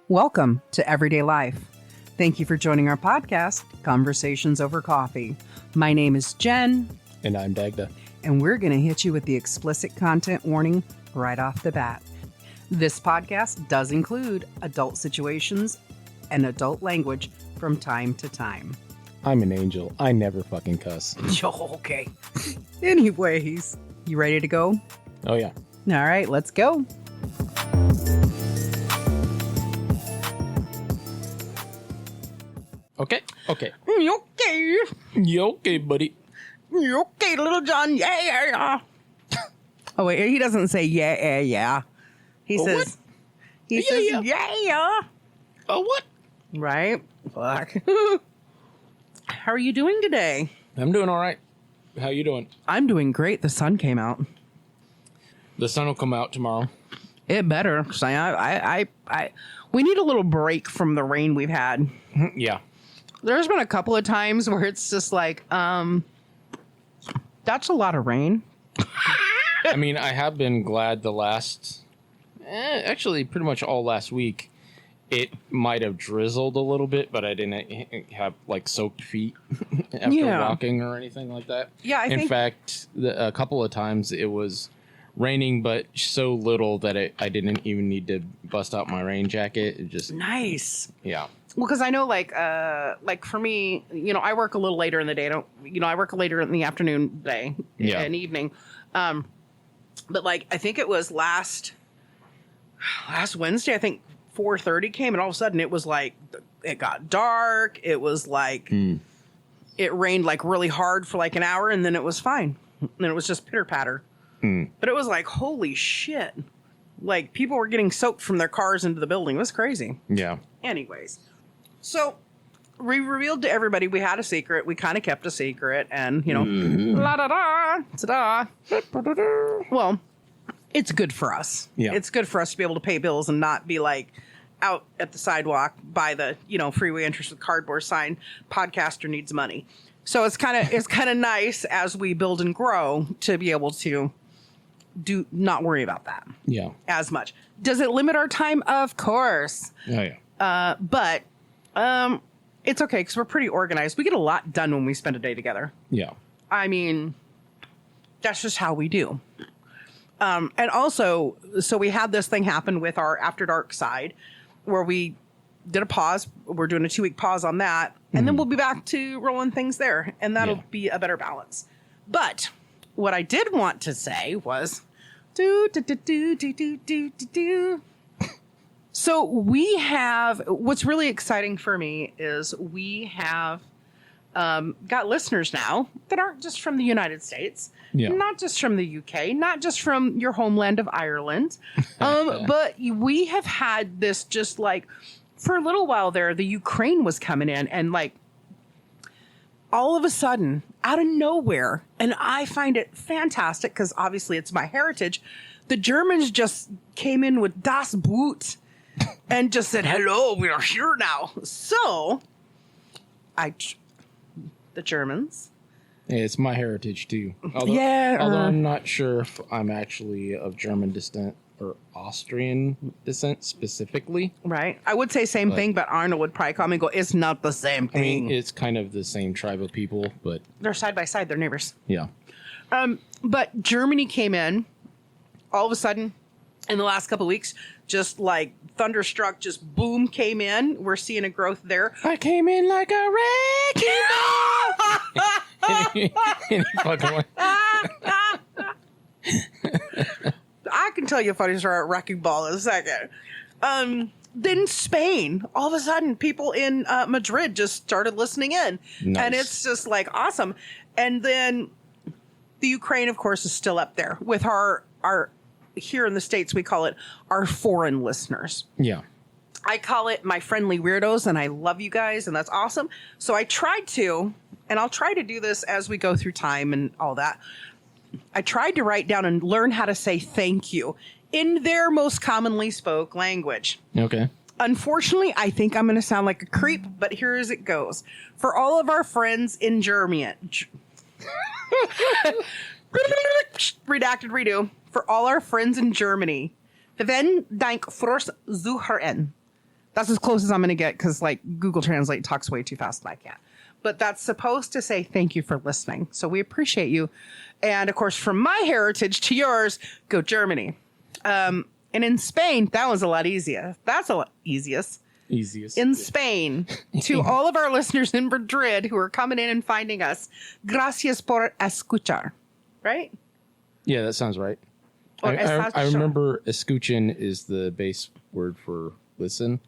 Welcome to Everyday Life. Thank you for joining our podcast, Conversations Over Coffee. My name is Jen. And I'm Dagda. And we're going to hit you with the explicit content warning right off the bat. This podcast does include adult situations and adult language from time to time. I'm an angel. I never fucking cuss. Okay. Anyways, you ready to go? Oh, yeah. All right, let's go. Okay. You okay? You okay, buddy? You okay, Little John? Yeah. Oh, wait, he doesn't say yeah. He says, what? He says, yeah. Oh, what? Right? Fuck. How are you doing today? I'm doing all right. How you doing? I'm doing great. The sun came out. The sun will come out tomorrow. It better. 'Cause we need a little break from the rain we've had. Yeah. There's been a couple of times where it's just like, that's a lot of rain. I mean, I have been glad the last, actually pretty much all last week, it might have drizzled a little bit, but I didn't have like soaked feet after walking or anything like that. Yeah, In fact, a couple of times it was raining, but so little that I didn't even need to bust out my rain jacket. It just nice. Yeah. Well, because I know, like for me, I work a little later in the day. I work later in the afternoon, day and evening. But like, I think it was last Wednesday. I think 4:30 came, and all of a sudden it was like it got dark. It was like it rained like really hard for like an hour, and then it was fine. And then it was just pitter patter. But it was like, holy shit! Like people were getting soaked from their cars into the building. It was crazy. Yeah. Anyways. So, we revealed to everybody we had a secret. We kind of kept a secret, and, la-da-da, ta-da. Well, it's good for us. Yeah. It's good for us to be able to pay bills and not be, like, out at the sidewalk by the, freeway entrance with cardboard sign, podcaster needs money. So, it's kind of nice as we build and grow to be able to not worry about that. Yeah. As much. Does it limit our time? Of course. Oh, yeah. But it's okay because we're pretty organized. We get a lot done when we spend a day together. Yeah. I mean, that's just how we do. And also, so we had this thing happen with our After Dark side where we did a pause. We're doing a 2-week pause on that. And then we'll be back to rolling things there. And that'll be a better balance. But what I did want to say was So we have, what's really exciting for me is we have got listeners now that aren't just from the United States, not just from the UK, not just from your homeland of Ireland, but we have had this just like, for a little while there, the Ukraine was coming in and like, all of a sudden, out of nowhere, and I find it fantastic because obviously it's my heritage, the Germans just came in with Das Boot. And just said, hello, we are here now. So, the Germans. Yeah, it's my heritage, too. Although I'm not sure if I'm actually of German descent or Austrian descent specifically. Right. I would say same thing, but Arnold would probably call me and go, it's not the same thing. I mean, it's kind of the same tribe of people, but... They're side by side. They're neighbors. Yeah. But Germany came in, all of a sudden, in the last couple of weeks, just like thunderstruck, just boom, came in. We're seeing a growth there. I came in like a wrecking ball. Any fucking way. I can tell you a funny story about Wrecking Ball in a second. Then Spain, all of a sudden, people in Madrid just started listening in. Nice. And it's just like awesome. And then the Ukraine, of course, is still up there with our here in the States, we call it our foreign listeners. Yeah. I call it my friendly weirdos, and I love you guys, and that's awesome. So I tried to, and I'll try to do this as we go through time and all that. I tried to write down and learn how to say thank you in their most commonly spoke language. Okay. Unfortunately, I think I'm going to sound like a creep, but here as it goes. For all of our friends in Germany, redacted redo. For all our friends in Germany, vielen Dank fürs Zuhören. That's as close as I'm going to get because like Google Translate talks way too fast and I can't. But that's supposed to say thank you for listening. So we appreciate you. And of course, from my heritage to yours, go Germany. And in Spain, that was a lot easier. That's a lot easiest. In Spain, to all of our listeners in Madrid who are coming in and finding us, gracias por escuchar. Right? Yeah, that sounds right. I remember escuchen is the base word for listen.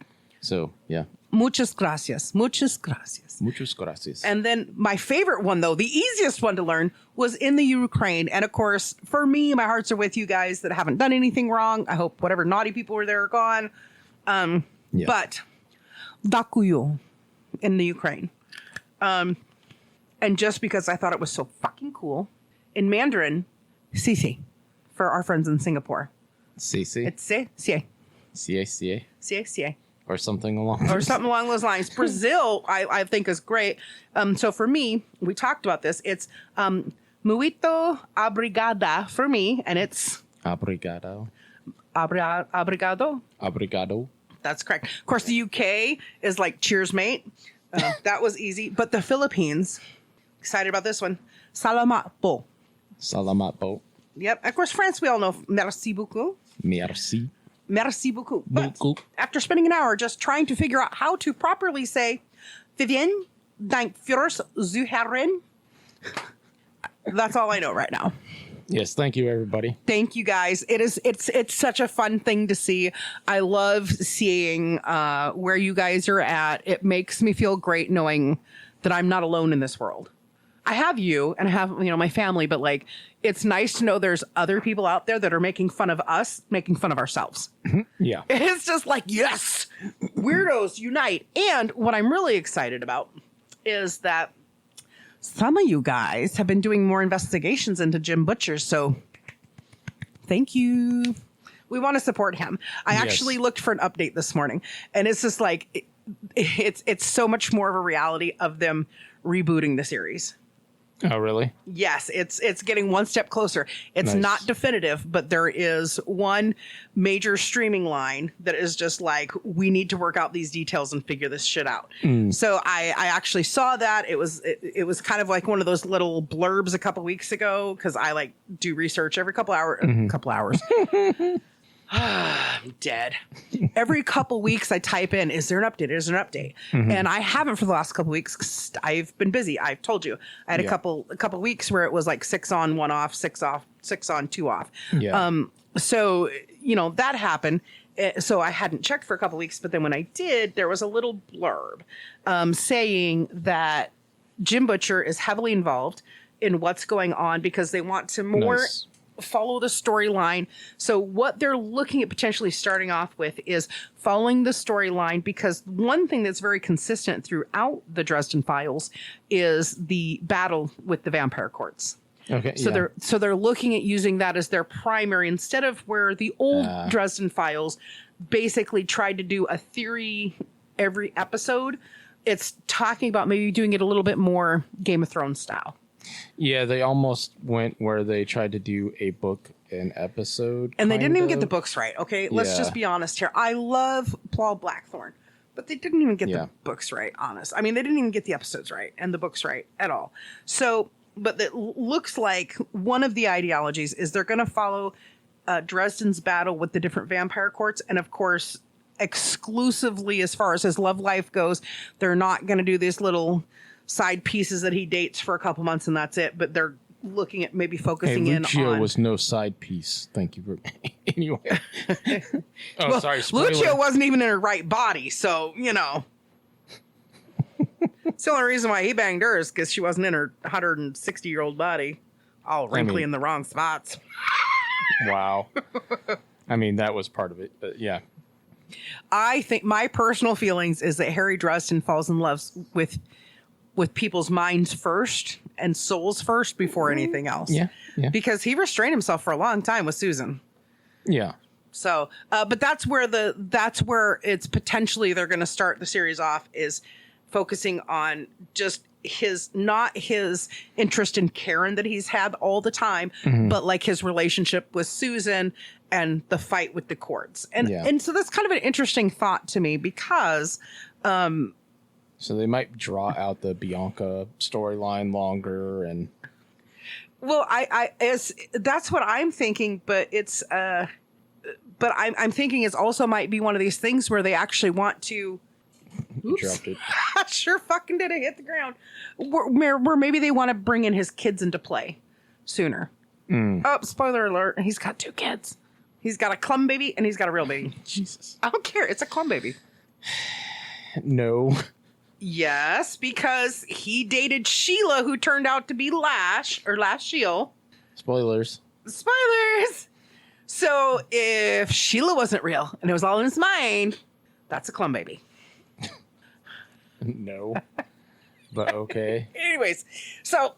So, yeah. Muchas gracias. Muchas gracias. Muchas gracias. And then my favorite one, though, the easiest one to learn was in the Ukraine. And of course, for me, my hearts are with you guys that haven't done anything wrong. I hope whatever naughty people were there are gone. But dakuyo in the Ukraine. And just because I thought it was so fucking cool, in Mandarin, sisi, for our friends in Singapore. Sisi? It's sie. Sie. Sie. Or something along those lines. Brazil, I think, is great. So for me, we talked about this. It's muito obrigada for me, and it's obrigado. Obrigado. That's correct. Of course, the UK is like cheers, mate. That was easy. But the Philippines, excited about this one. Salamat po. Yep. Of course, France, we all know merci beaucoup. Merci beaucoup. But after spending an hour just trying to figure out how to properly say Vivian, dank fürs Zuhören, that's all I know right now. Yes, thank you, everybody. Thank you, guys. It's such a fun thing to see. I love seeing where you guys are at. It makes me feel great knowing that I'm not alone in this world. I have you and I have, my family, but like, it's nice to know there's other people out there that are making fun of us, making fun of ourselves. Yeah. It's just like, yes, weirdos unite. And what I'm really excited about is that some of you guys have been doing more investigations into Jim Butcher. So thank you. We want to support him. I actually looked for an update this morning and it's just like, it's so much more of a reality of them rebooting the series. Oh, really? Yes, it's getting one step closer. It's not definitive, but there is one major streaming line that is just like, we need to work out these details and figure this shit out. So I actually saw that. It was kind of like one of those little blurbs a couple weeks ago because I like do research every couple hours. I'm dead. Every couple weeks I type in, is there an update? Is there an update? And I haven't for the last couple weeks because I've been busy. I've told you. I had a couple weeks where it was like 6 on, 1 off, 6 off, 6 on, 2 off. So, that happened. So I hadn't checked for a couple weeks, but then when I did, there was a little blurb saying that Jim Butcher is heavily involved in what's going on because they want to more follow the storyline. So what they're looking at potentially starting off with is following the storyline, because one thing that's very consistent throughout the Dresden Files is the battle with the vampire courts. Okay. So they're looking at using that as their primary instead of where the old Dresden Files basically tried to do a theory every episode. It's talking about maybe doing it a little bit more Game of Thrones style. Yeah, they almost went where they tried to do a book an episode. And they didn't even get the books right. Okay, let's just be honest here. I love Paul Blackthorne, but they didn't even get the books right, honest. I mean, they didn't even get the episodes right and the books right at all. So, but it looks like one of the ideologies is they're going to follow Dresden's battle with the different vampire courts. And of course, exclusively as far as his love life goes, they're not going to do these little side pieces that he dates for a couple months and that's it, but they're looking at maybe focusing in on... Lucio was no side piece. Thank you for... Anyway. Sorry. Spoiler. Lucio wasn't even in her right body, so, It's the only reason why he banged her is because she wasn't in her 160-year-old body, all wrinkly in the wrong spots. Wow. I mean, that was part of it, but yeah. I think my personal feelings is that Harry Dresden falls in love with people's minds first and souls first before anything else. Yeah. Because he restrained himself for a long time with Susan. Yeah. So, but that's where it's potentially they're going to start the series off is focusing on just not his interest in Karen that he's had all the time, but like his relationship with Susan and the fight with the cords. And so that's kind of an interesting thought to me because so they might draw out the Bianca storyline longer and well, that's what I'm thinking, but it's but I'm thinking it also might be one of these things where they actually want to. Oops. I sure fucking did it hit the ground. Where maybe they want to bring in his kids into play sooner. Oh, spoiler alert. He's got 2 kids. He's got a clum baby and he's got a real baby. Jesus. I don't care. It's a clum baby. No. Yes, because he dated Sheila, who turned out to be Lash Shield. Spoilers. Spoilers. So if Sheila wasn't real and it was all in his mind, that's a clum baby. No. But okay. Anyways, so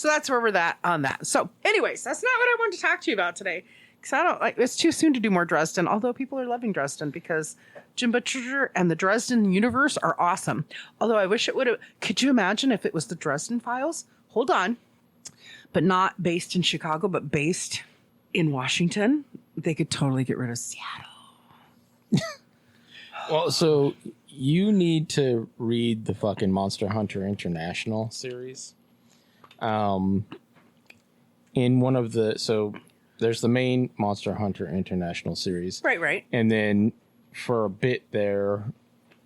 that's where we're at on that. So anyways, that's not what I wanted to talk to you about today. Because I don't like, it's too soon to do more Dresden, although people are loving Dresden because Jim Butcher and the Dresden universe are awesome. Although I wish it would have, could you imagine if it was the Dresden Files? Hold on. But not based in Chicago, but based in Washington. They could totally get rid of Seattle. Well, so you need to read the fucking Monster Hunter International series. In one of the, so there's the main Monster Hunter International series. Right. And then for a bit there,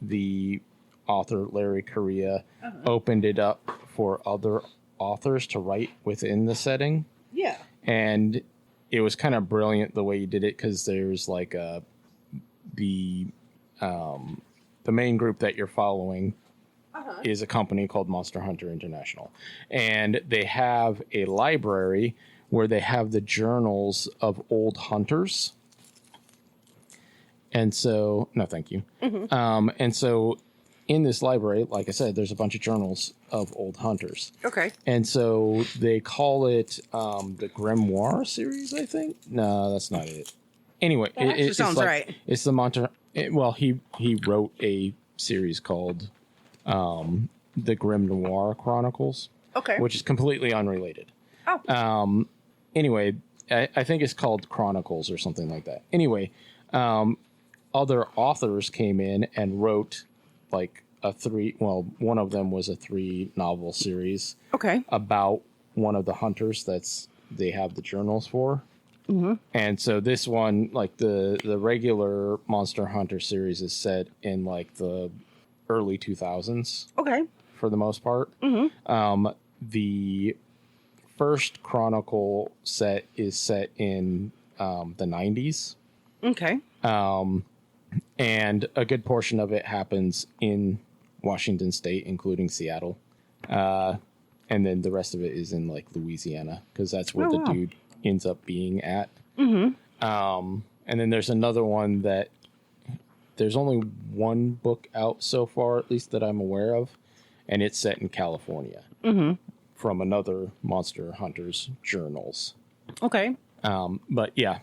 the author Larry Correia opened it up for other authors to write within the setting. Yeah. And it was kind of brilliant the way you did it because there's like the main group that you're following is a company called Monster Hunter International. And they have a library where they have the journals of old hunters. And so, no, thank you. And so in this library, like I said, there's a bunch of journals of old hunters. Okay. And so they call it the Grimoire series, I think. No, that's not it. Anyway, it sounds like, right. It's the well, he wrote a series called the Grimoire Chronicles. Okay. Which is completely unrelated. Oh. Anyway, I think it's called Chronicles or something like that. Anyway, other authors came in and wrote like one of them was a 3-novel series. Okay. About one of the hunters they have the journals for. Mm-hmm. And so this one, like the regular Monster Hunter series is set in like the early 2000s. Okay. For the most part. Mm-hmm. The first Chronicle set is set in the 90s. Okay. And a good portion of it happens in Washington State, including Seattle. And then the rest of it is in like Louisiana, because that's where the dude ends up being at. Mm-hmm. And then there's another one that there's only one book out so far, at least that I'm aware of, and it's set in California. Mm-hmm. From another Monster Hunter's journals. Okay. But yeah.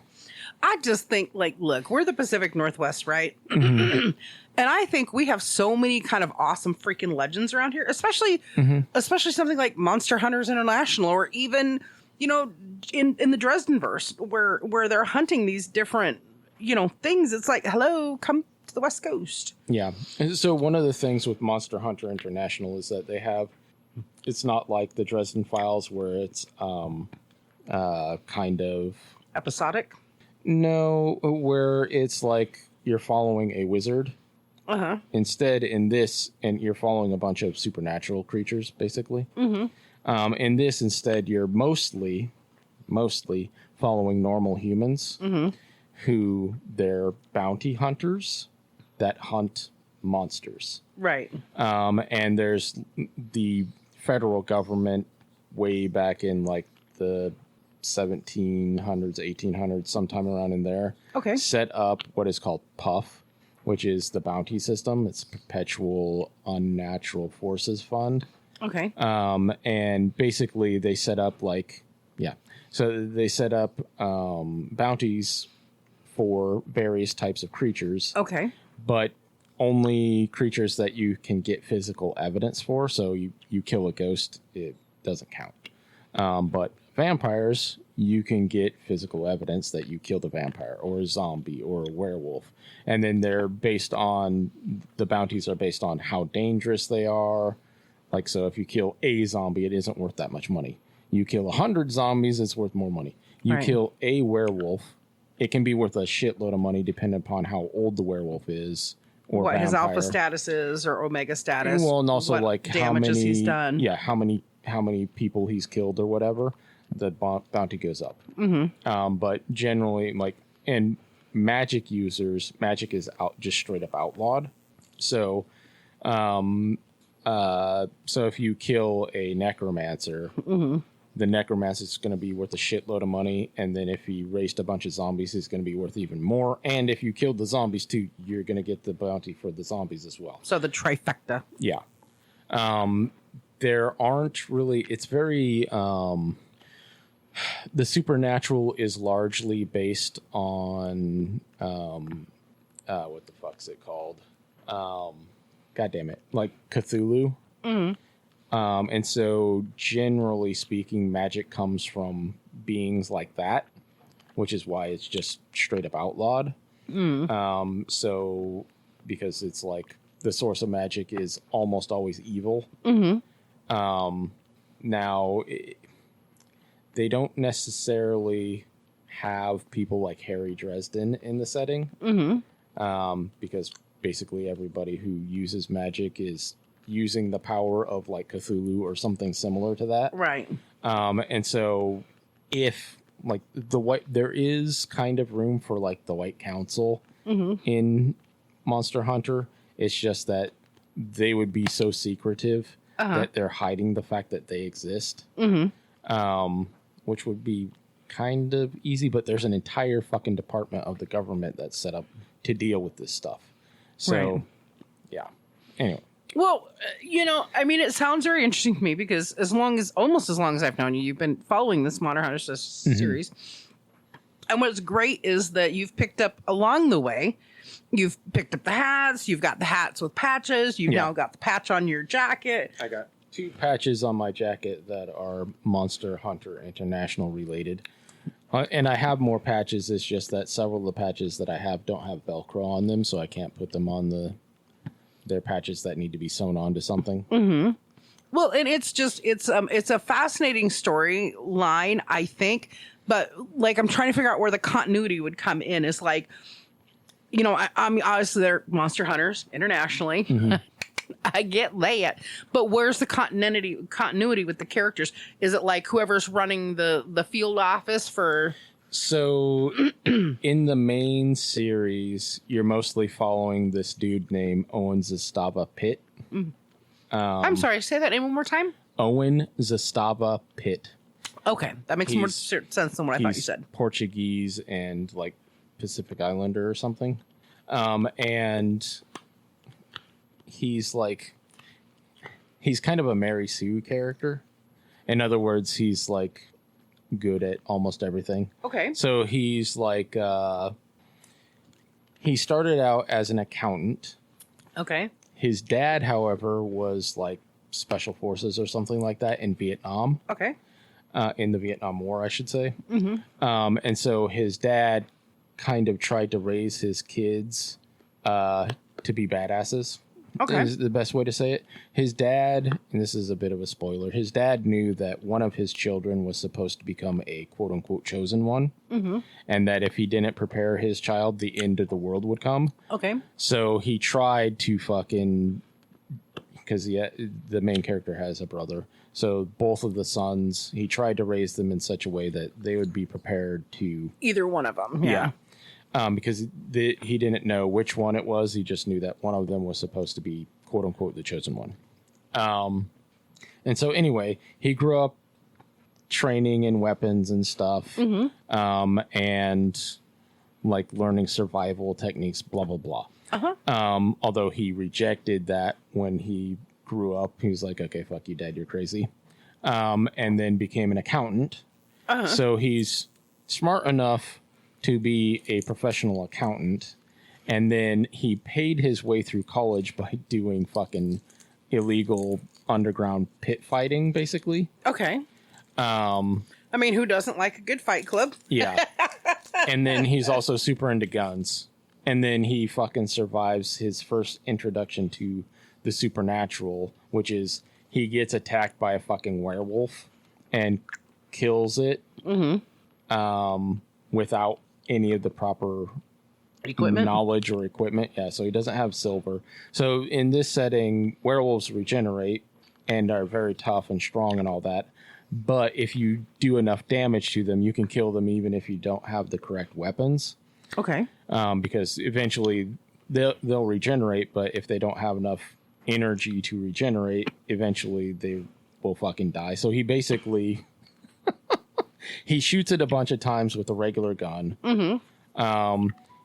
I just think, like, look, we're the Pacific Northwest, right? Mm-hmm. And I think we have so many kind of awesome freaking legends around here, especially something like Monster Hunters International, or even, in the Dresden verse, where they're hunting these different, things. It's like, hello, come to the West Coast. Yeah. So one of the things with Monster Hunter International is that they have, it's not like the Dresden Files where it's kind of episodic. No, where it's like you're following a wizard. Instead, in this, and you're following a bunch of supernatural creatures, basically. Mm-hmm. In this, instead, you're mostly following normal humans who they're bounty hunters that hunt monsters. Right. And there's the federal government way back in like the 1700s, 1800s, sometime around in there. Okay. Set up what is called PUF, which is the bounty system. It's Perpetual Unnatural Forces Fund. Okay. And basically they set up so they set up bounties for various types of creatures. Okay. But only creatures that you can get physical evidence for. So you kill a ghost, it doesn't count. But vampires, you can get physical evidence that you killed a vampire or a zombie or a werewolf. And then the bounties are based on how dangerous they are. Like, so if you kill a zombie, it isn't worth that much money. You kill 100 zombies, it's worth more money. You kill a werewolf, it can be worth a shitload of money depending upon how old the werewolf is. Or what vampire. His alpha status is or omega status. Well, and also like how many he's done. Yeah, how many people he's killed or whatever. The bounty goes up. But generally, like, and magic users, magic is just straight up outlawed. So, so if you kill a necromancer, the necromancer is going to be worth a shitload of money, and then if he raised a bunch of zombies, he's going to be worth even more. And if you killed the zombies too, you're going to get the bounty for the zombies as well. So the trifecta. Yeah. There aren't really. It's very. The supernatural is largely based on what the fuck's it called? God damn it! Like Cthulhu. And so, generally speaking, magic comes from beings like that, which is why it's just straight up outlawed. So, because it's like the source of magic is almost always evil. Now, they don't necessarily have people like Harry Dresden in the setting, because basically everybody who uses magic is using the power of like Cthulhu or something similar to that. Right. And so if like there is kind of room for like the White Council in Monster Hunter. It's just that they would be so secretive that they're hiding the fact that they exist. Which would be kind of easy, but there's an entire fucking department of the government that's set up to deal with this stuff. So, yeah. Anyway. Well, I mean, it sounds very interesting to me because almost as long as I've known you, you've been following this Monster Hunter series. And what's great is that you've picked up along the way, you've picked up the hats, you've got the hats with patches, you've now got the patch on your jacket. I got 2 patches on my jacket that are Monster Hunter International related. And I have more patches. It's just that several of the patches that I have don't have Velcro on them, so I can't put them on they're patches that need to be sewn onto something. Well, and it's a fascinating storyline, I think. But like, I'm trying to figure out where the continuity would come in. Is like, I'm obviously they're Monster Hunters internationally. I get that, but where's the continuity with the characters? Is it like whoever's running the field office for? So, in the main series, you're mostly following this dude named Owen Zastava Pitt. I'm sorry, say that name one more time. Owen Zastava Pitt. Okay, that makes more sense than what I thought you said. Portuguese and like Pacific Islander or something, and he's kind of a Mary Sue character. In other words, he's like good at almost everything. Okay. So he's like he started out as an accountant. Okay. His dad, however, was like special forces or something like that in Vietnam. Okay. In the Vietnam War, I should say. And so his dad kind of tried to raise his kids to be badasses. Okay. Is the best way to say it. His dad, and this is a bit of a spoiler, his dad knew that one of his children was supposed to become a quote-unquote chosen one, and that if he didn't prepare his child, the end of the world would come. Okay. So he tried to fucking... Because the main character has a brother. So both of the sons, he tried to raise them in such a way that they would be prepared to... Either one of them. Yeah. Because he didn't know which one it was. He just knew that one of them was supposed to be, quote unquote, the chosen one. And so anyway, he grew up training in weapons and stuff, and like learning survival techniques, blah, blah, blah. Although he rejected that when he grew up. He was like, okay, fuck you, Dad, you're crazy. And then became an accountant. So he's smart enough to be a professional accountant, and then he paid his way through college by doing fucking illegal underground pit fighting, basically. Okay. I mean, who doesn't like a good fight club? Yeah. And then he's also super into guns. And then he fucking survives his first introduction to the supernatural, which is he gets attacked by a fucking werewolf and kills it without any of the proper Equipment? knowledge or equipment. Yeah, so he doesn't have silver. So in this setting, werewolves regenerate and are very tough and strong and all that. But if you do enough damage to them, you can kill them even if you don't have the correct weapons. Okay. Because eventually they'll regenerate, but if they don't have enough energy to regenerate, eventually they will fucking die. So he basically he shoots it a bunch of times with a regular gun.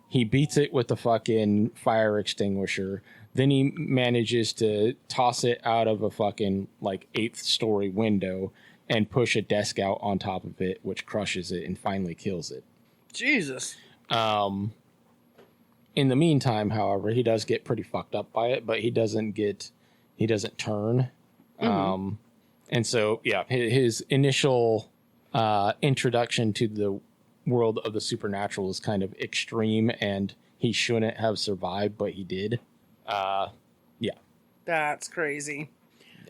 He beats it with the fucking fire extinguisher. Then he manages to toss it out of a fucking like 8th story window and push a desk out on top of it, which crushes it and finally kills it. Jesus. In the meantime, however, he does get pretty fucked up by it, but he doesn't turn. And so, yeah, his initial introduction to the world of the supernatural is kind of extreme, and he shouldn't have survived, but he did. Yeah. That's crazy.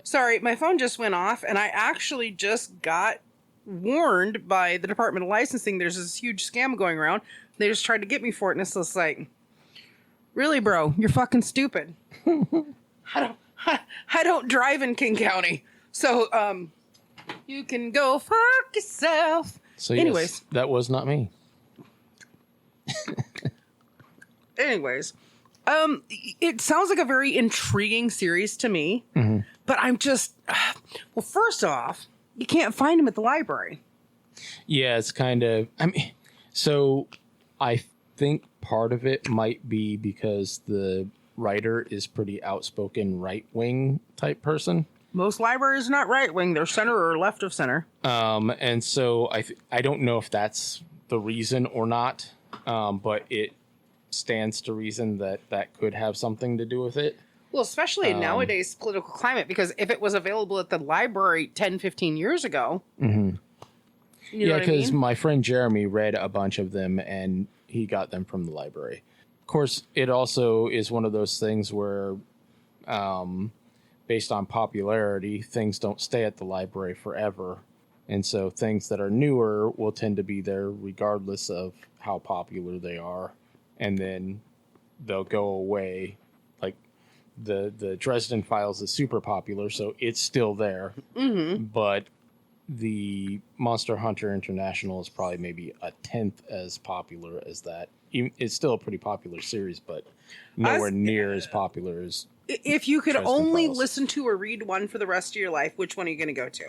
Sorry, my phone just went off, and I actually just got warned by the Department of Licensing there's this huge scam going around. They just tried to get me for it, and it's just like, really, bro, you're fucking stupid. I don't drive in King County, so you can go fuck yourself. So anyways, yes, that was not me. Anyways, it sounds like a very intriguing series to me, but I'm just, well, first off, you can't find them at the library. Yeah, it's kind of, I mean, so I think part of it might be because the writer is pretty outspoken right-wing type person. Most libraries are not right-wing, they're center or left of center. And so I don't know if that's the reason or not, but it stands to reason that could have something to do with it. Well, especially in nowadays political climate, because if it was available at the library 10, 15 years ago. Yeah, because my friend Jeremy read a bunch of them and he got them from the library. Of course, it also is one of those things where, based on popularity, things don't stay at the library forever. And so things that are newer will tend to be there regardless of how popular they are. And then they'll go away. Like the Dresden Files is super popular, so it's still there. But the Monster Hunter International is probably maybe a 10th as popular as that. It's still a pretty popular series, but nowhere near as popular as if you could Dresden only Files. Listen to or read one for the rest of your life, which one are you going to go to?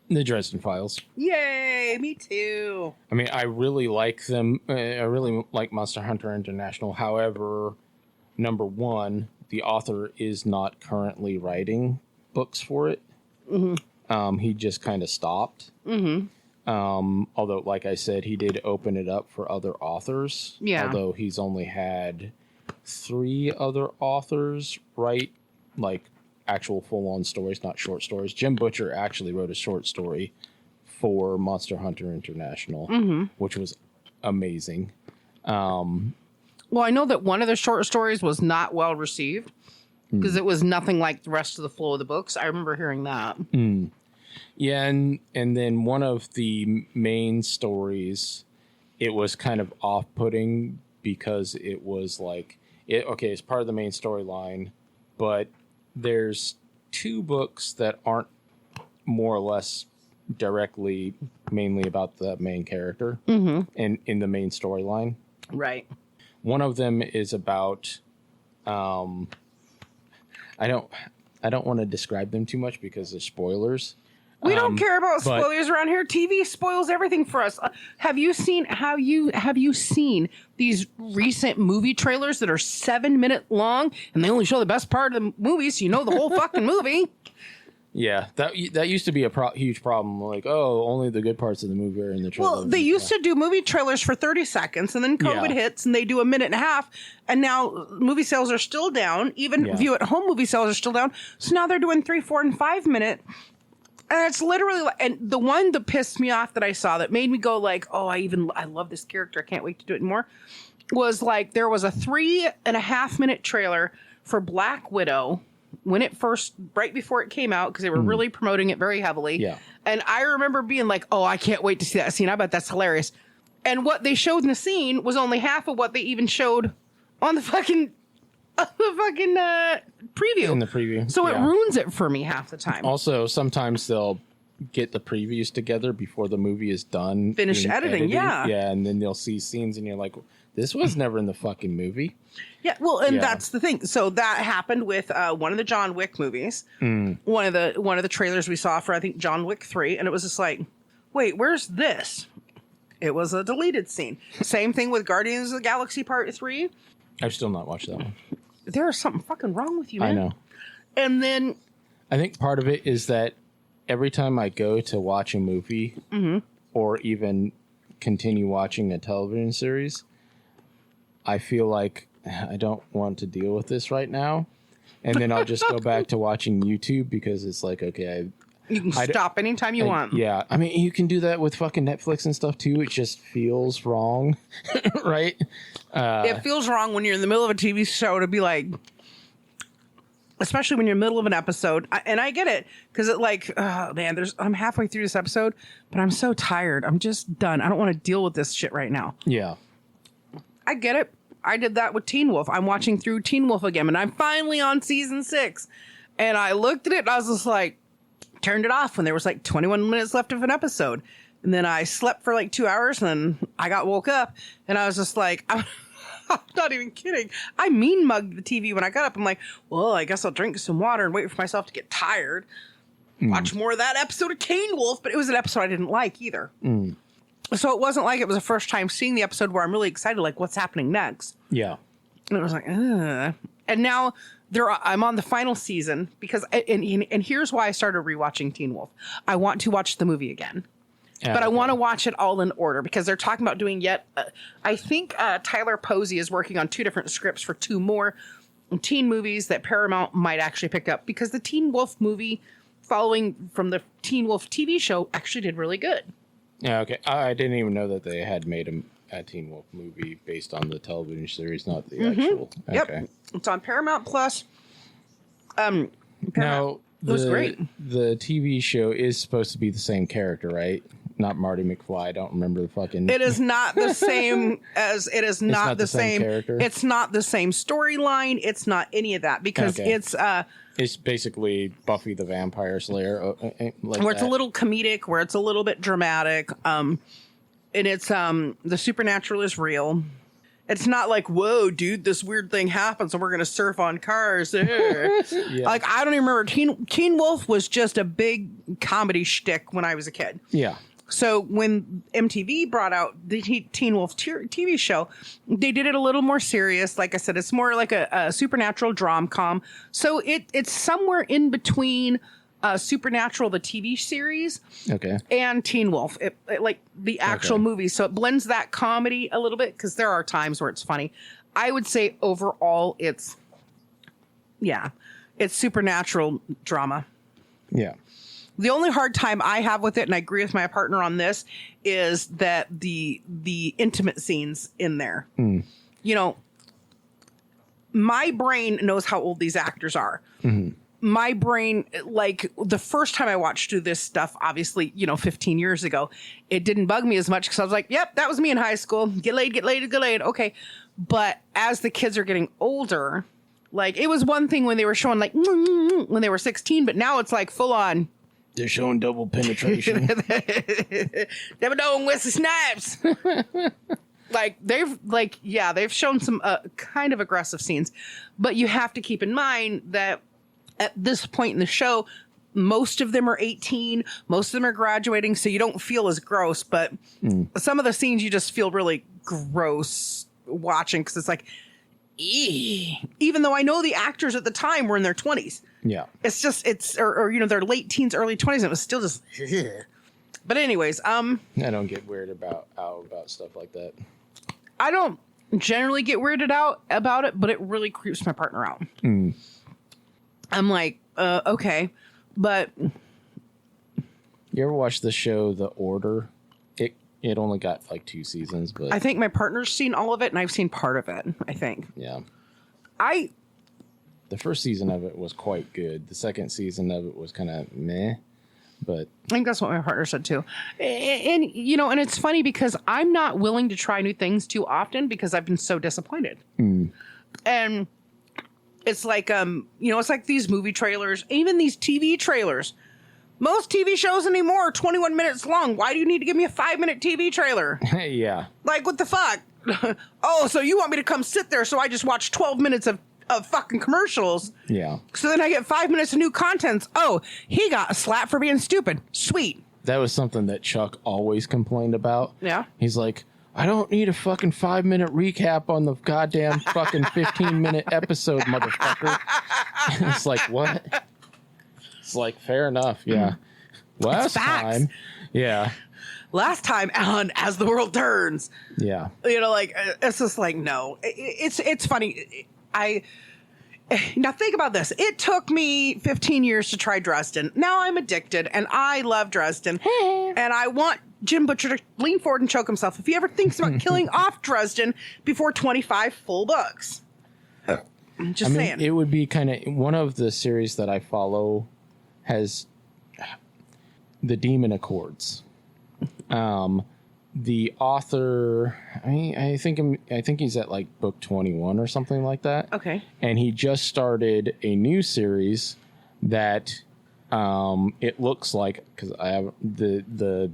The Dresden Files. Yay, me too. I mean, I really like them. I really like Monster Hunter International. However, number one, the author is not currently writing books for it. He just kind of stopped. Although, like I said, he did open it up for other authors. Yeah. Although he's only had 3 other authors write, like, actual full-on stories, not short stories. Jim Butcher actually wrote a short story for Monster Hunter International, which was amazing. Well, I know that one of the short stories was not well received because it was nothing like the rest of the flow of the books. I remember hearing that. Yeah, and then one of the main stories, it was kind of off-putting because it was like, it's part of the main storyline, but there's 2 books that aren't more or less directly mainly about the main character in the main storyline. Right. One of them is about I don't want to describe them too much because they're spoilers. We don't care about spoilers around here. TV spoils everything for us. Have you seen these recent movie trailers that are 7-minute long and they only show the best part of the movie, so you know the whole fucking movie? Yeah, that used to be a huge problem. Like, only the good parts of the movie are in the trailer. Well, they used to do movie trailers for 30 seconds, and then COVID hits, and they do a minute and a half, and now movie sales are still down. Even view-at-home movie sales are still down. So now they're doing 3, 4, and 5 minute. And it's literally, and the one that pissed me off that I saw that made me go like, oh, I love this character. I can't wait to do it more. Was like, there was a 3.5 minute trailer for Black Widow when it first, right before it came out, because they were really promoting it very heavily. Yeah. And I remember being like, oh, I can't wait to see that scene. I bet that's hilarious. And what they showed in the scene was only half of what they even showed on the fucking preview. In the preview. So it ruins it for me half the time. Also, sometimes they'll get the previews together before the movie is done. Finish editing, yeah. Yeah, and then they'll see scenes and you're like, this was never in the fucking movie. Yeah, well, and that's the thing. So that happened with one of the John Wick movies. One of the trailers we saw for, I think, John Wick 3, and it was just like, wait, where's this? It was a deleted scene. Same thing with Guardians of the Galaxy Part 3. I've still not watched that one. There's something fucking wrong with you, man. I know. And then I think part of it is that every time I go to watch a movie or even continue watching a television series, I feel like I don't want to deal with this right now. And then I'll just go back to watching YouTube because it's like, okay, you can stop anytime you want. Yeah. I mean, you can do that with fucking Netflix and stuff too. It just feels wrong, right? It feels wrong when you're in the middle of a TV show to be like, especially when you're in the middle of an episode. And I get it because it like, oh man, I'm halfway through this episode, but I'm so tired. I'm just done. I don't want to deal with this shit right now. Yeah. I get it. I did that with Teen Wolf. I'm watching through Teen Wolf again, and I'm finally on season 6. And I looked at it and I was just like, turned it off when there was like 21 minutes left of an episode. And then I slept for like 2 hours and then I woke up and I was just like, I'm not even kidding. I mean mugged the TV when I got up. I'm like, well, I guess I'll drink some water and wait for myself to get tired. Watch more of that episode of Teen Wolf, but it was an episode I didn't like either. So it wasn't like it was the first time seeing the episode where I'm really excited, like what's happening next. Yeah. And it was like, ugh. And now I'm on the final season because, and here's why I started rewatching Teen Wolf. I want to watch the movie again. But I want to watch it all in order because they're talking about doing I think Tyler Posey is working on 2 different scripts for 2 more teen movies that Paramount might actually pick up because the Teen Wolf movie following from the Teen Wolf TV show actually did really good. Yeah, okay. I didn't even know that they had made a Teen Wolf movie based on the television series, not the actual. Okay. Yep. It's on Paramount Plus. Now, it was great. The TV show is supposed to be the same character, right? Not Marty McFly. I don't remember the fucking... It is not the same as... It is not the same character? It's not the same storyline. It's not any of that because it's... It's basically Buffy the Vampire Slayer. Where it's a little comedic, where it's a little bit dramatic. And it's... the supernatural is real. It's not like, whoa, dude, this weird thing happens and we're going to surf on cars. Yeah. Like, I don't even remember. Teen Wolf was just a big comedy shtick when I was a kid. Yeah. So when MTV brought out the Teen Wolf TV show, they did it a little more serious. Like I said, it's more like a supernatural drom-com. So it's somewhere in between Supernatural, the TV series, and Teen Wolf, it like the actual movie. So it blends that comedy a little bit because there are times where it's funny. I would say overall, it's supernatural drama. Yeah. The only hard time I have with it, and I agree with my partner on this, is that the intimate scenes in there. You know, my brain knows how old these actors are. My brain, like the first time I watched this stuff, obviously, 15 years ago, it didn't bug me as much because I was like, yep, that was me in high school. Get laid, get laid, get laid. Okay. But as the kids are getting older, like it was one thing when they were showing like when they were 16, but now it's like full on. They're showing double penetration. Never know Wesley Snipes. They've shown some kind of aggressive scenes, but you have to keep in mind that at this point in the show, most of them are 18, most of them are graduating, so you don't feel as gross, but some of the scenes you just feel really gross watching because it's like, even though I know the actors at the time were in their 20s. Yeah. It's just, their late teens, early 20s, and it was still just, but anyways, I don't get weirded about stuff like that. I don't generally get weirded out about it, but it really creeps my partner out. I'm like, okay, but You ever watch the show The Order? It only got like 2 seasons, but I think my partner's seen all of it, and I've seen part of it. I think. Yeah. The first season of it was quite good. The second season of it was kind of meh, but I think that's what my partner said too. And and it's funny because I'm not willing to try new things too often because I've been so disappointed. And it's like it's like these movie trailers, even these TV trailers. Most TV shows anymore are 21 minutes long. Why do you need to give me a 5-minute TV trailer? Yeah. Like, what the fuck? Oh, so you want me to come sit there so I just watch 12 minutes of fucking commercials? Yeah. So then I get 5 minutes of new content. Oh, he got a slap for being stupid. Sweet. That was something that Chuck always complained about. Yeah. He's like, I don't need a fucking 5-minute recap on the goddamn fucking 15-minute episode, motherfucker. It's like, what? It's like, fair enough, yeah. Last time, yeah. Last time on As the World Turns. Yeah. It's just like, no. It's funny. Now think about this. It took me 15 years to try Dresden. Now I'm addicted, and I love Dresden. And I want Jim Butcher to lean forward and choke himself if he ever thinks about killing off Dresden before 25 full books. I'm just saying. It would be kind of one of the series that I follow has the Demon Accords. The author, I think he's at like book 21 or something like that. Okay. And he just started a new series that it looks like, because I have the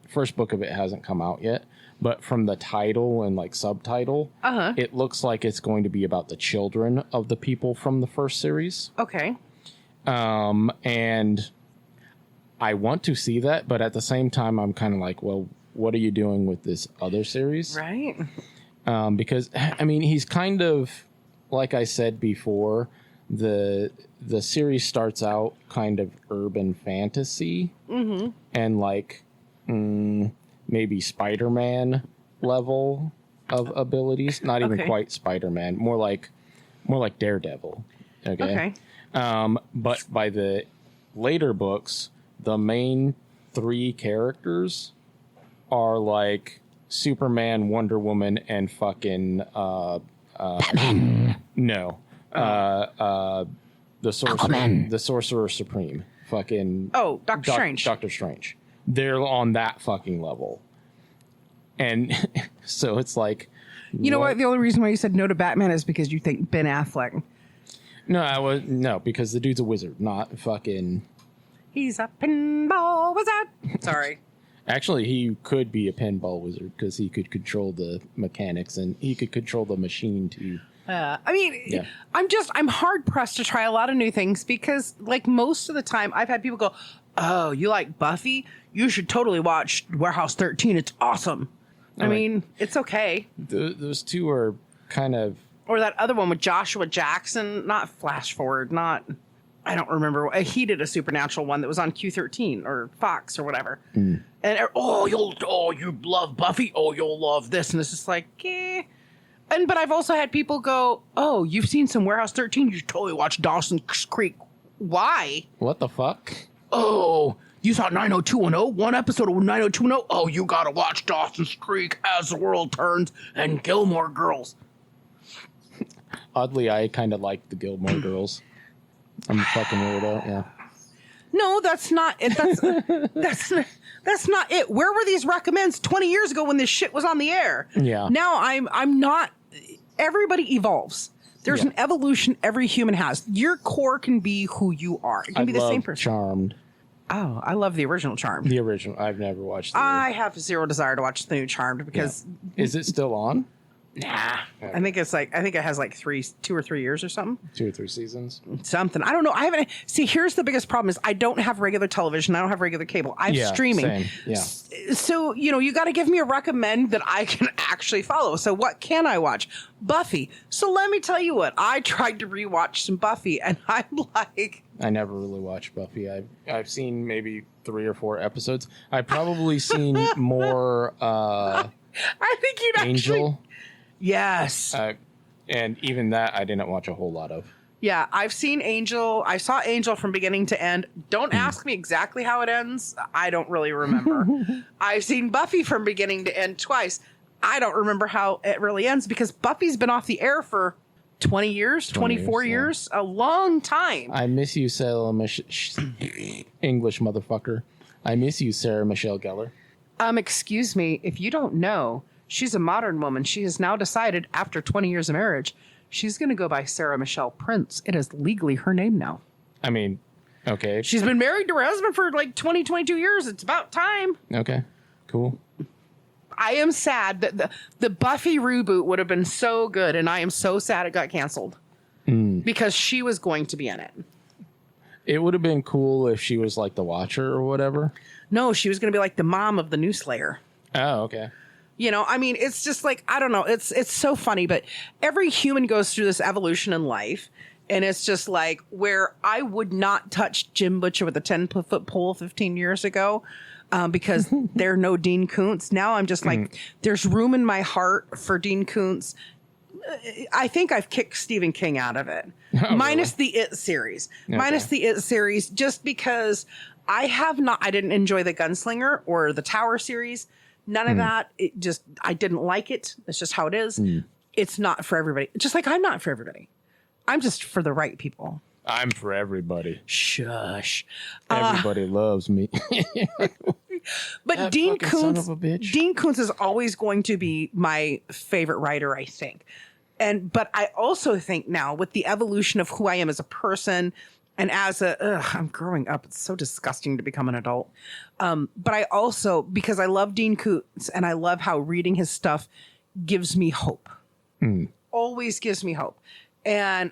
first book of it hasn't come out yet, but from the title and like subtitle, it looks like it's going to be about the children of the people from the first series. Okay. And I want to see that, but at the same time, I'm kind of like, well, what are you doing with this other series? Right. Because he's kind of, like I said before, the series starts out kind of urban fantasy and like maybe Spider-Man level of abilities. Not even quite Spider-Man, more like Daredevil. Okay. But by the later books, the main 3 characters are like Superman, Wonder Woman, and fucking Batman. No. The Sorcerer Supreme. Fucking Doctor Strange. Doctor Strange. They're on that fucking level. And so it's like, you know what? The only reason why you said no to Batman is because you think Ben Affleck. No, because the dude's a wizard, not fucking. He's a pinball wizard. Sorry. Actually, he could be a pinball wizard because he could control the mechanics and he could control the machine too. I'm hard pressed to try a lot of new things because, like, most of the time I've had people go, "Oh, you like Buffy? You should totally watch Warehouse 13. It's awesome." It's okay. Those 2 are kind of. Or that other one with Joshua Jackson, not Flash Forward, I don't remember. He did a supernatural one that was on Q13 or Fox or whatever. And you love Buffy. Oh, you'll love this. And it's just like, but I've also had people go, "Oh, you've seen some Warehouse 13. You should totally watch Dawson's Creek." Why? What the fuck? Oh, you saw 90210? One episode of 90210? Oh, you gotta watch Dawson's Creek, As the World Turns, and Gilmore Girls. Oddly, I kind of like the Gilmore Girls. I'm a fucking weirdo, yeah. No, that's not it. That's not it. Where were these recommends 20 years ago when this shit was on the air? Yeah. Now I'm not. Everybody evolves. There's an evolution every human has. Your core can be who you are. It can be the same person. Charmed. Oh, I love the original Charmed. The original. I've never watched. I have zero desire to watch the new Charmed because. Yeah. Is it still on? Nah. Okay. I think it has like 2 or 3 years or something. 2 or 3 seasons. Something. I don't know. I haven't. See, here's the biggest problem is I don't have regular television. I don't have regular cable. I have streaming. Same. Yeah. So, you got to give me a recommend that I can actually follow. So what can I watch? Buffy. So let me tell you what. I tried to rewatch some Buffy and I'm like. I never really watched Buffy. I've seen maybe 3 or 4 episodes. I've probably seen more I think you'd Angel. Yes. And even that I didn't watch a whole lot of. Yeah, I've seen Angel. I saw Angel from beginning to end. Don't ask me exactly how it ends. I don't really remember. I've seen Buffy from beginning to end twice. I don't remember how it really ends because Buffy's been off the air for 20 years, 24 years, a long time. I miss you, Sarah English motherfucker. I miss you, Sarah Michelle Gellar. Excuse me, if you don't know, she's a modern woman. She has now decided after 20 years of marriage, she's going to go by Sarah Michelle Prince. It is legally her name now. I mean, okay. She's been married to her husband for like 22 years. It's about time. Okay, cool. I am sad that the Buffy reboot would have been so good, and I am so sad it got canceled because she was going to be in it. It would have been cool if she was like the Watcher or whatever. No, she was going to be like the mom of the new Slayer. Oh, okay. You know, I mean, it's just like, I don't know. It's so funny, but every human goes through this evolution in life. And it's just like where I would not touch Jim Butcher with a 10-foot pole 15 years ago because there are no Dean Koontz. Now I'm just like, there's room in my heart for Dean Koontz. I think I've kicked Stephen King out of it. Oh, minus really? The It series. Okay. Minus the It series, just because I didn't enjoy the Gunslinger or the Tower series. None of that. I didn't like it. That's just how it is. It's not for everybody. Just like I'm not for everybody. I'm just for the right people. I'm for everybody. Shush. Everybody loves me. But that Dean Koontz is always going to be my favorite writer, I think. But I also think now with the evolution of who I am as a person and I'm growing up. It's so disgusting to become an adult. But I also, because I love Dean Koontz and I love how reading his stuff gives me hope. Always gives me hope. And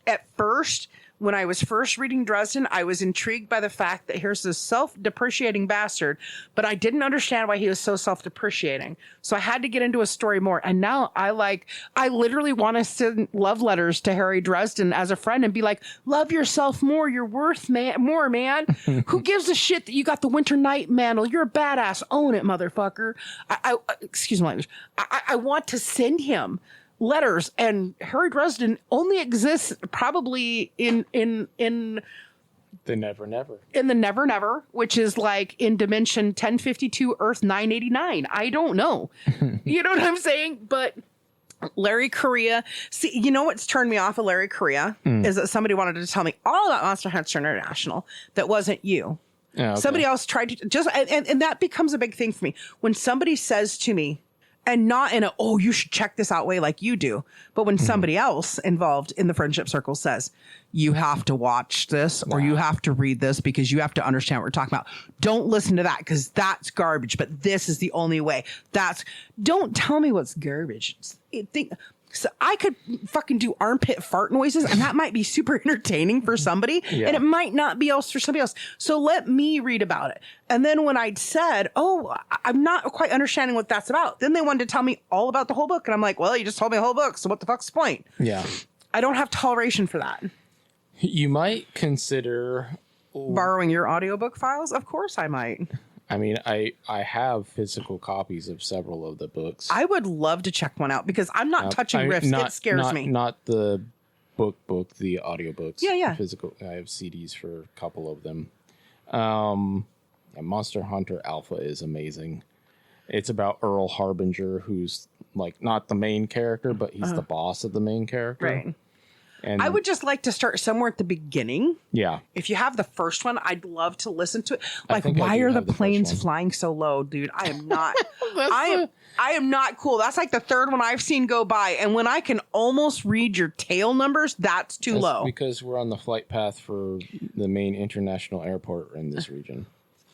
at first, when I was first reading Dresden, I was intrigued by the fact that here's this self-depreciating bastard, but I didn't understand why he was so self-depreciating. So I had to get into a story more. And now I literally want to send love letters to Harry Dresden as a friend and be like, love yourself more. You're worth more, man. Who gives a shit that you got the Winter Night mantle? You're a badass. Own it, motherfucker. Excuse my language. I want to send him letters, and Harry Dresden only exists probably in the Never Never. In the Never Never, which is like in dimension 1052 Earth 989. I don't know. You know what I'm saying? But Larry Correia, see, you know what's turned me off of Larry Correia is that somebody wanted to tell me all about Monster Hunter International that wasn't you. Yeah, okay. Somebody else tried to just, and that becomes a big thing for me. When somebody says to me, and not in you should check this out way like you do. But when somebody else involved in the friendship circle says, you have to watch this or you have to read this because you have to understand what we're talking about. Don't listen to that because that's garbage. But this is the only way. Don't tell me what's garbage. So I could fucking do armpit fart noises and that might be super entertaining for somebody and it might not be else for somebody else. So let me read about it. And then when I'd said, I'm not quite understanding what that's about. Then they wanted to tell me all about the whole book. And I'm like, well, you just told me the whole book. So what the fuck's the point? Yeah. I don't have toleration for that. You might consider borrowing your audiobook files. Of course I might. I mean, I have physical copies of several of the books. I would love to check one out because I'm not touching riffs. It scares me. Not the book, the audiobooks. Yeah. Physical. I have CDs for a couple of them. Monster Hunter Alpha is amazing. It's about Earl Harbinger, who's like not the main character, but he's the boss of the main character. Right. And I would just like to start somewhere at the beginning. Yeah. If you have the first one, I'd love to listen to it. Like, why are the planes flying so low, dude? I am not. I am not cool. That's like the third one I've seen go by. And when I can almost read your tail numbers, that's low. Because we're on the flight path for the main international airport in this region.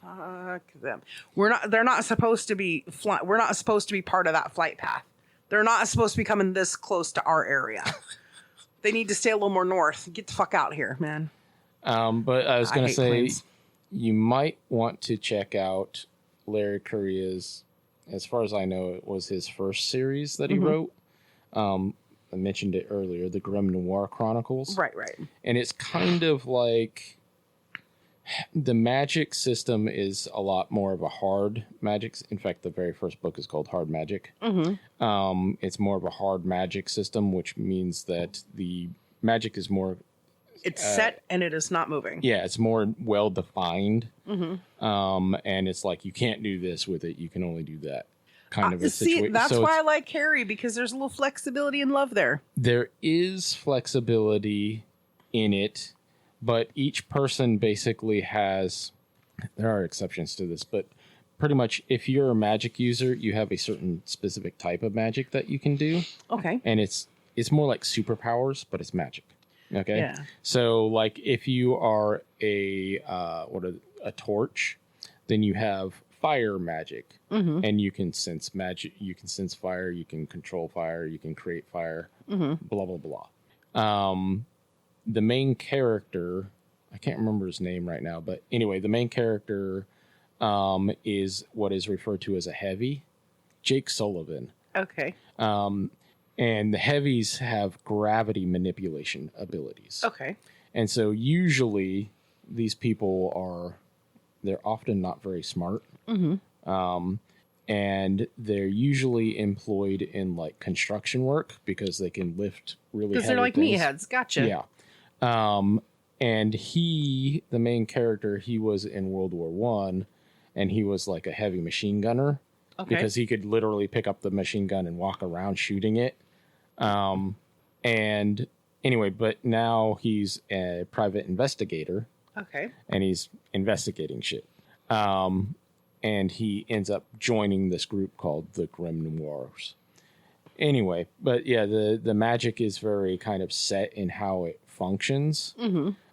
Fuck them. They're not supposed to be we're not supposed to be part of that flight path. They're not supposed to be coming this close to our area. They need to stay a little more north. Get the fuck out here, man. But I was going to say, planes. You might want to check out Larry Correia's, as far as I know, it was his first series that he wrote. I mentioned it earlier, the Grim Noir Chronicles. Right. And it's kind of like the magic system is a lot more of a hard magic. In fact, the very first book is called Hard Magic. It's more of a hard magic system, which means that the magic is more. It's set and it is not moving. Yeah, it's more well defined. And it's like you can't do this with it. You can only do that. Kind of a situation. That's why I like Harry, because there's a little flexibility and love there. There is flexibility in it, but each person basically has. There are exceptions to this, but pretty much if you're a magic user, you have a certain specific type of magic that you can do. Okay. And it's more like superpowers, but it's magic. Okay. Yeah. So like if you are a torch, then you have fire magic, and you can sense magic. You can sense fire. You can control fire. You can create fire. Blah blah blah. The main character, I can't remember his name right now, but anyway, the main character is what is referred to as a heavy, Jake Sullivan. Okay. And the heavies have gravity manipulation abilities. Okay. And so usually these people they're often not very smart. And they're usually employed in like construction work because they can lift really heavy because they're like things. meatheads. Gotcha. Yeah. And the main character, he was in World War I, and he was like a heavy machine gunner. Okay. Because he could literally pick up the machine gun and walk around shooting it. And anyway, but now he's a private investigator. Okay. And he's investigating shit. And he ends up joining this group called the Grim Noirs. Anyway, but yeah, the magic is very kind of set in how it functions.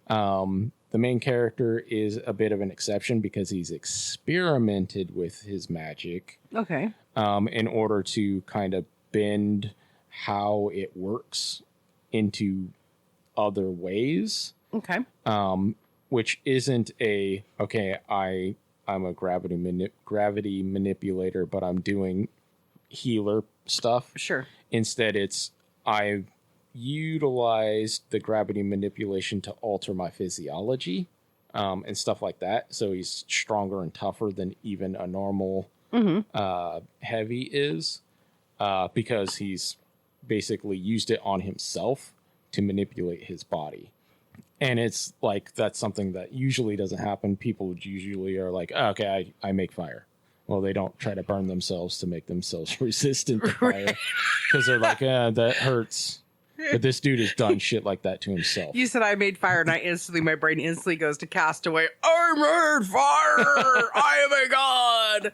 The main character is a bit of an exception because he's experimented with his magic. Okay. In order to kind of bend how it works into other ways. Okay. Which isn't I'm a gravity manipulator, but I'm doing healer stuff. Sure. Instead, it's I've utilized the gravity manipulation to alter my physiology and stuff like that. So he's stronger and tougher than even a normal heavy is because he's basically used it on himself to manipulate his body. And it's like that's something that usually doesn't happen. People usually are like, oh, okay, I make fire. Well, they don't try to burn themselves to make themselves resistant to fire because they're like, that hurts. But this dude has done shit like that to himself. You said I made fire, and my brain instantly goes to Castaway. I made fire! I am a god!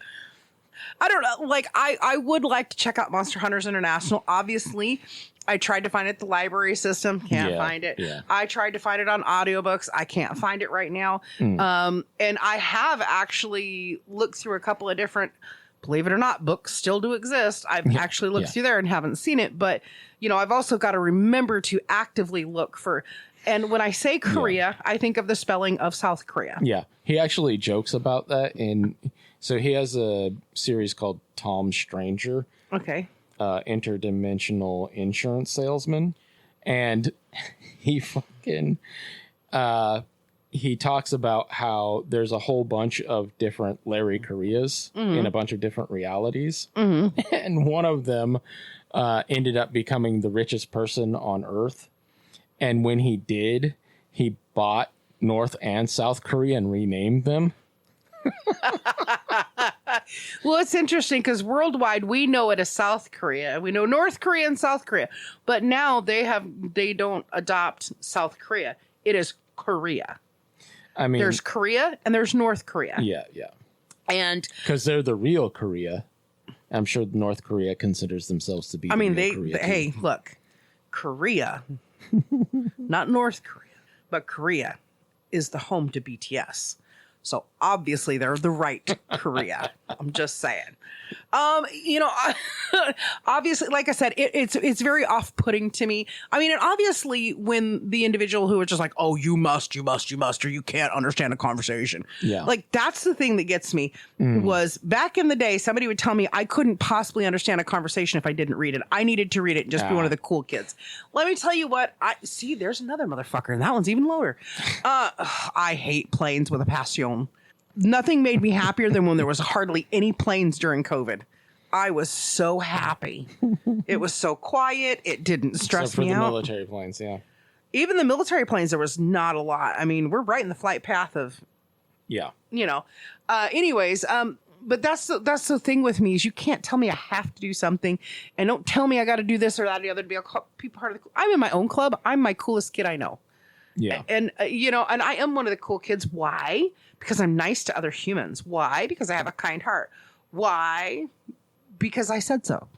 I don't know. Like, I would like to check out Monster Hunters International. Obviously, I tried to find it at the library system. Can't find it. Yeah. I tried to find it on audiobooks. I can't find it right now. And I have actually looked through a couple of different, believe it or not, books still do exist. I've actually looked through there and haven't seen it. But, I've also got to remember to actively look for. And when I say Korea, I think of the spelling of South Korea. Yeah. He actually jokes about that. So he has a series called Tom Stranger. Okay. Interdimensional insurance salesman. And he he talks about how there's a whole bunch of different Larry Koreas in a bunch of different realities. And one of them ended up becoming the richest person on Earth. And when he did, he bought North and South Korea and renamed them. Well, it's interesting because worldwide we know it as South Korea. We know North Korea and South Korea, but now they don't adopt South Korea. It is Korea. I mean, there's Korea and there's North Korea. Yeah. And because they're the real Korea, I'm sure North Korea considers themselves to be. Hey, look, Korea, not North Korea, but Korea is the home to BTS. So obviously they're the right Korea. I'm just saying. Obviously, like I said, it's very off-putting to me. I mean, and obviously when the individual who was just like, oh, you must, or you can't understand a conversation. Yeah. Like that's the thing that gets me was back in the day, somebody would tell me I couldn't possibly understand a conversation if I didn't read it. I needed to read it and just be one of the cool kids. Let me tell you what, there's another motherfucker and that one's even lower. I hate planes with a passion. Nothing made me happier than when there was hardly any planes during COVID. I was so happy. It was so quiet. It didn't stress me out. Military planes, yeah. even the military planes, there was not a lot. I mean, we're right in the flight path of, anyways, but that's the thing with me is you can't tell me I have to do something, and don't tell me I got to do this or that or the other to be part of the. I'm in my own club. I'm my coolest kid I know. Yeah, and and I am one of the cool kids. Why? Because I'm nice to other humans. Why? Because I have a kind heart. Why? Because I said so.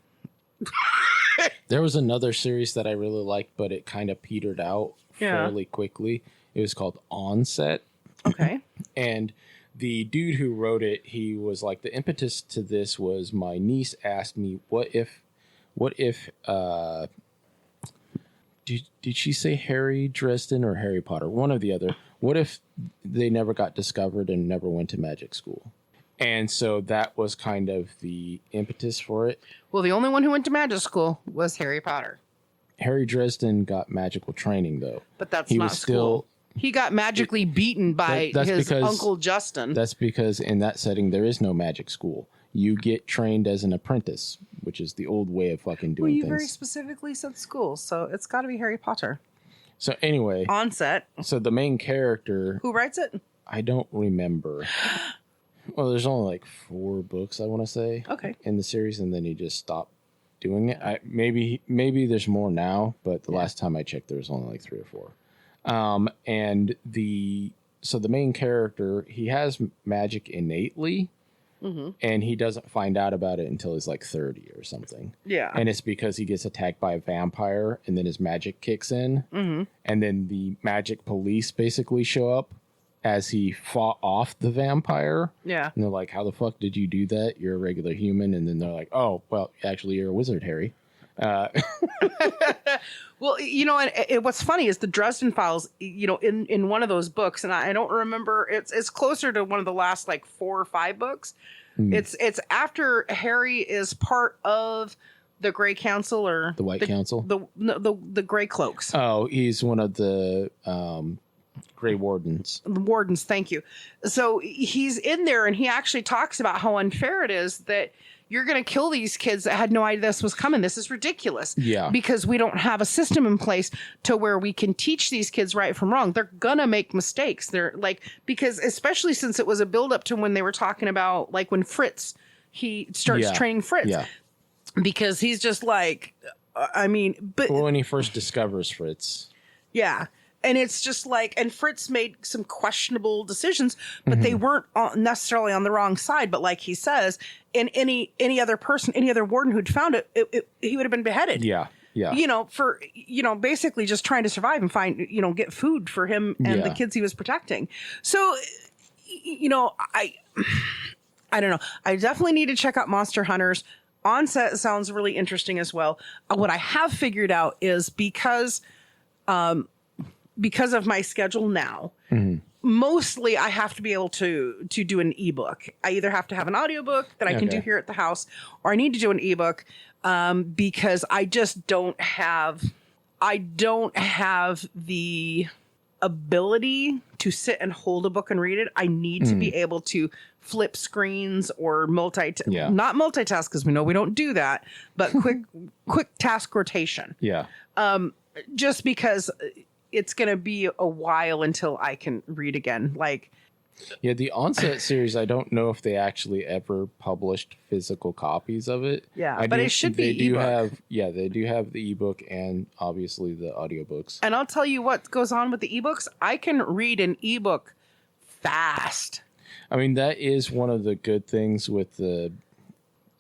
There was another series that I really liked, but it kind of petered out fairly quickly. It was called Onset. Okay. And the dude who wrote it, he was like, the impetus to this was my niece asked me, what if did she say Harry Dresden or Harry Potter? One or the other. What if they never got discovered and never went to magic school? And so that was kind of the impetus for it. Well, the only one who went to magic school was Harry Potter. Harry Dresden got magical training, though. But that's not school. He got magically beaten by his Uncle Justin. That's because in that setting, there is no magic school. You get trained as an apprentice, which is the old way of fucking doing things. Well, you very specifically said school, so it's got to be Harry Potter. So anyway. Onset. So the main character. Who writes it? I don't remember. Well, there's only like 4 books, I want to say. Okay. In the series, and then he just stopped doing it. Maybe there's more now, but the last time I checked, there was only like 3 or 4. And the main character, he has magic innately, and he doesn't find out about it until he's like 30 or something. Yeah. And it's because he gets attacked by a vampire, and then his magic kicks in, and then the magic police basically show up as he fought off the vampire. Yeah. And they're like, how the fuck did you do that? You're a regular human. And then they're like, oh, well, actually, you're a wizard, Harry. Well, and what's funny is the Dresden Files, in one of those books, and I don't remember, it's closer to one of the last like 4 or 5 books. It's after Harry is part of the Grey Council or the White Council, the Grey Cloaks. Oh, he's one of the Grey Wardens. The Wardens, thank you. So he's in there, and he actually talks about how unfair it is that you're going to kill these kids that had no idea this was coming. This is ridiculous. Yeah. Because we don't have a system in place to where we can teach these kids right from wrong. They're going to make mistakes. They're like, because especially since it was a build up to when they were talking about like when Fritz, he starts training Fritz. Yeah. Because he's just like, but when he first discovers Fritz. Yeah. And it's just like, and Fritz made some questionable decisions, but they weren't necessarily on the wrong side. But like he says, in any other person, any other warden who'd found it, he would have been beheaded. Yeah. Yeah. For, basically just trying to survive and find, get food for him and the kids he was protecting. So, I don't know. I definitely need to check out Monster Hunters. Onset sounds really interesting as well. What I have figured out is because of my schedule now, mostly I have to be able to do an ebook. I either have to have an audiobook that I can do here at the house, or I need to do an ebook because I just don't have the ability to sit and hold a book and read it. I need to be able to flip screens or not multitask, because we know we don't do that, but quick task rotation. Yeah. Just because it's going to be a while until I can read again. The Onset series, I don't know if they actually ever published physical copies of it. Yeah, but it should be ebook. They do have the ebook and obviously the audiobooks. And I'll tell you what goes on with the ebooks. I can read an ebook fast. I mean, that is one of the good things with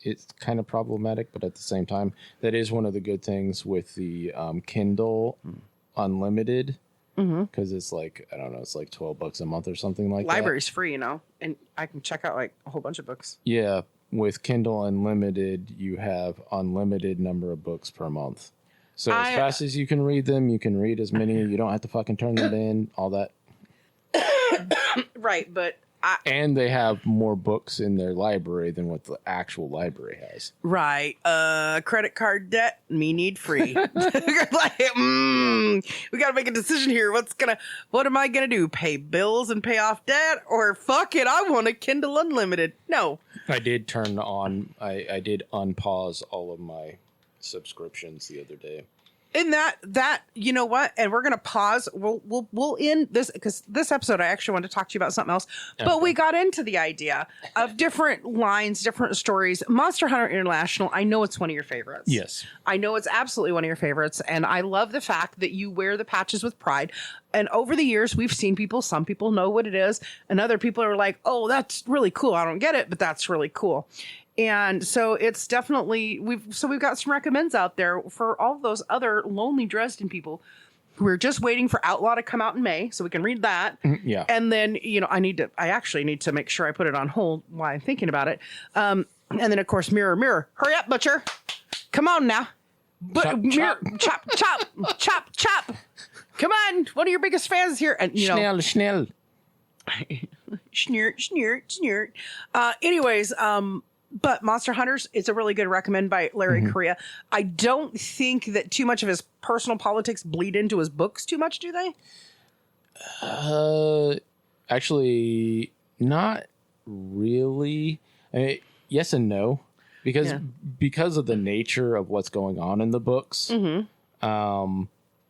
it's kind of problematic, but at the same time, that is one of the good things with the Kindle Unlimited, because it's like, I don't know, it's like $12 a month or something like that. Library's free, and I can check out like a whole bunch of books. Yeah, with Kindle Unlimited, you have unlimited number of books per month. So as fast as you can read them, you can read as many. You don't have to fucking turn them in, all that. Right, but and they have more books in their library than what the actual library has. Right. Credit card debt, me need free. We got to make a decision here. What am I going to do? Pay bills and pay off debt? Or fuck it, I want a Kindle Unlimited. No. I did I did unpause all of my subscriptions the other day. And that you know what? And we're gonna pause. We'll end this because this episode I actually want to talk to you about something else. But we got into the idea of different lines, different stories. Monster Hunter International. I know it's one of your favorites. Yes, I know it's absolutely one of your favorites, and I love the fact that you wear the patches with pride. And over the years, we've seen people. Some people know what it is, and other people are like, "Oh, that's really cool. I don't get it, but that's really cool." And so it's definitely we've got some recommends out there for all those other lonely Dresden people who are just waiting for Outlaw to come out in May so we can read that. Yeah. And then, I actually need to make sure I put it on hold while I'm thinking about it. And then of course, Mirror, hurry up, Butcher. Come on now. Chop. Come on. One of your biggest fans here. And Schnell. Schneert. Anyways, but Monster Hunters is a really good recommend by Larry Correia. I don't think that too much of his personal politics bleed into his books too much, do they? Actually, not really. I mean, yes and no, because of the nature of what's going on in the books.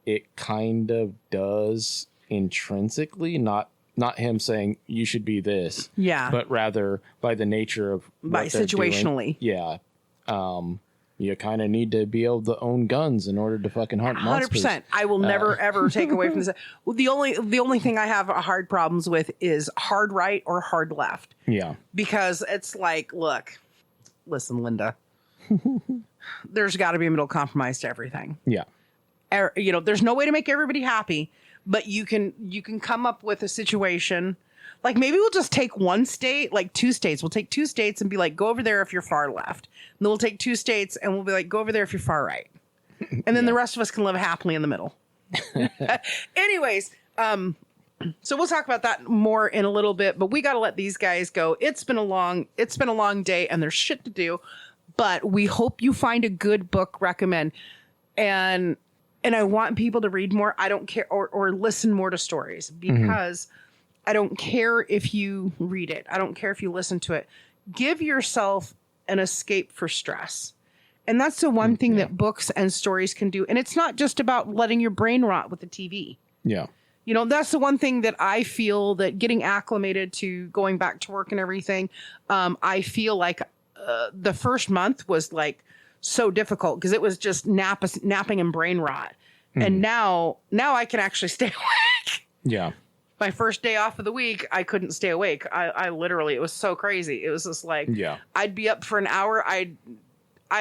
It kind of does intrinsically, not him saying you should be this, but rather by the nature of by situationally doing, you kind of need to be able to own guns in order to fucking hunt monsters. 100%. I will never ever take away from this. The only thing I have hard problems with is hard right or hard left. Yeah, because it's like, look, listen, Linda, there's got to be a middle compromise to everything. Yeah, there's no way to make everybody happy. But you can come up with a situation, like maybe we'll just take one state, like 2 states. We'll take 2 states and be like, go over there if you're far left. And then we'll take 2 states and we'll be like, go over there if you're far right. And then the rest of us can live happily in the middle. Anyways, so we'll talk about that more in a little bit. But we got to let these guys go. It's been a long day, and there's shit to do. But we hope you find a good book recommend. And I want people to read more. I don't care, or listen more to stories, because I don't care if you read it. I don't care if you listen to it. Give yourself an escape for stress. And that's the one thing that books and stories can do. And it's not just about letting your brain rot with the TV. Yeah. That's the one thing that I feel that getting acclimated to going back to work and everything. I feel like the first month was like so difficult because it was just napping and brain rot. And now I can actually stay awake. Yeah. My first day off of the week, I couldn't stay awake. I literally, it was so crazy. It was just like, I'd be up for an hour. I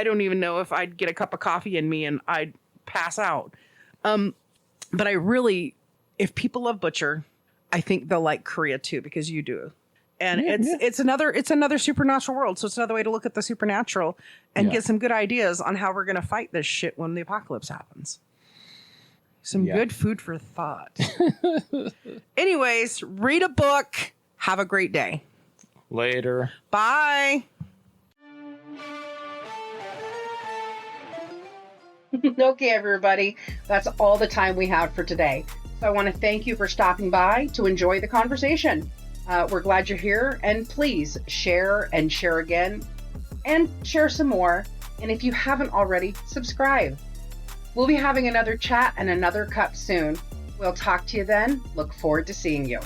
don't even know if I'd get a cup of coffee in me and I'd pass out. But I really, if people love Butcher, I think they'll like Correia too, because you do. And it's another supernatural world. So it's another way to look at the supernatural and get some good ideas on how we're going to fight this shit when the apocalypse happens. Some good food for thought. Anyways, read a book. Have a great day. Later. Bye. Okay, everybody. That's all the time we have for today. So I want to thank you for stopping by to enjoy the conversation. We're glad you're here, and please share and share again and share some more. And if you haven't already, subscribe. We'll be having another chat and another cup soon. We'll talk to you then. Look forward to seeing you.